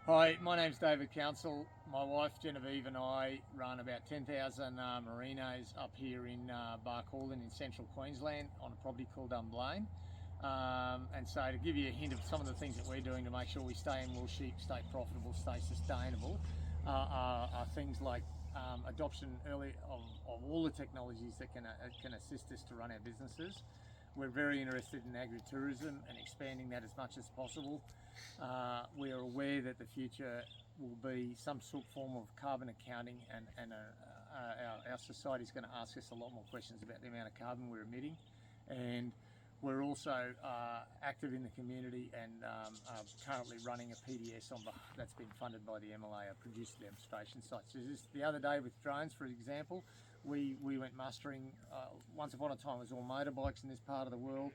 Hi, my name's David Counsell. My wife Genevieve and I run about 10,000 merinos up here in Barcaldine in Central Queensland on a property called Blaine. And so to give you a hint of some of the things that we're doing to make sure we stay in wool sheep, stay profitable, stay sustainable, are things like adoption early of all the technologies that can assist us to run our businesses. We're very interested in agritourism and expanding that as much as possible. We are aware that the future will be some sort of form of carbon accounting, and our society is going to ask us a lot more questions about the amount of carbon we're emitting. And we're also active in the community and are currently running a PDS that's been funded by the MLA, a producer demonstration site. So just the other day with drones, for example, we went mustering. Once upon a time it was all motorbikes in this part of the world.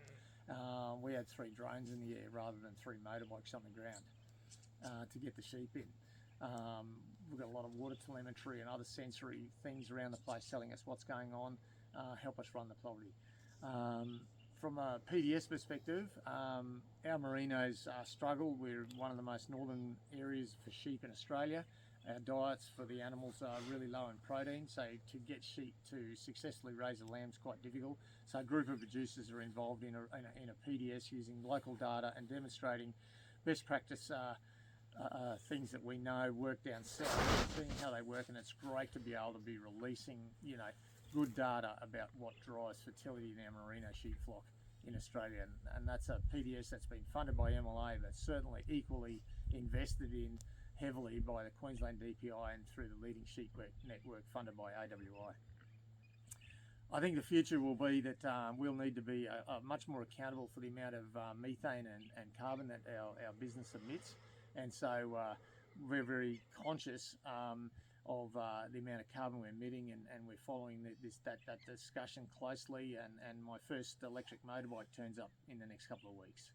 We had 3 drones in the air rather than 3 motorbikes on the ground to get the sheep in. We've got a lot of water telemetry and other sensory things around the place telling us what's going on, help us run the property. From a PDS perspective, our merinos struggle. We're one of the most northern areas for sheep in Australia. Our diets for the animals are really low in protein, so to get sheep to successfully raise a lamb is quite difficult. So a group of producers are involved in a PDS using local data and demonstrating best practice things that we know work down south, seeing how they work, and it's great to be able to be releasing, good data about what drives fertility in our merino sheep flock in Australia. And that's a PDS that's been funded by MLA, but certainly equally invested in heavily by the Queensland DPI and through the Leading Sheep Network funded by AWI. I think the future will be that we'll need to be much more accountable for the amount of methane and carbon that our business emits. And so we're very conscious of the amount of carbon we're emitting, and we're following that discussion closely. And my first electric motorbike turns up in the next couple of weeks.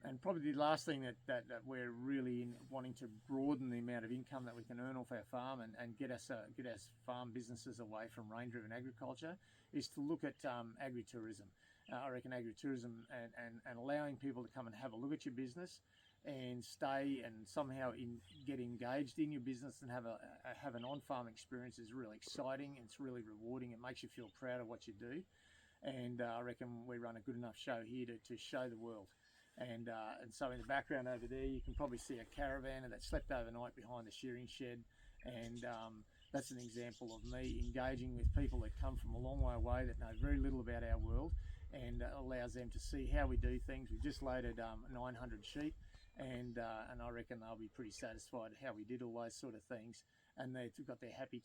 And probably the last thing that we're really wanting to broaden the amount of income that we can earn off our farm and get our farm businesses away from rain-driven agriculture is to look at agritourism. I reckon agritourism and allowing people to come and have a look at your business and stay and somehow get engaged in your business and have an on-farm experience is really exciting. It's really rewarding. It makes you feel proud of what you do. And I reckon we run a good enough show here to show the world. And so in the background over there, you can probably see a caravan that slept overnight behind the shearing shed. And that's an example of me engaging with people that come from a long way away that know very little about our world, and allows them to see how we do things. We just loaded 900 sheep, and I reckon they'll be pretty satisfied how we did all those sort of things. And they've got their happy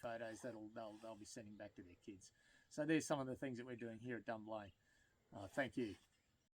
photos they'll be sending back to their kids. So there's some of the things that we're doing here at Blaine. Thank you.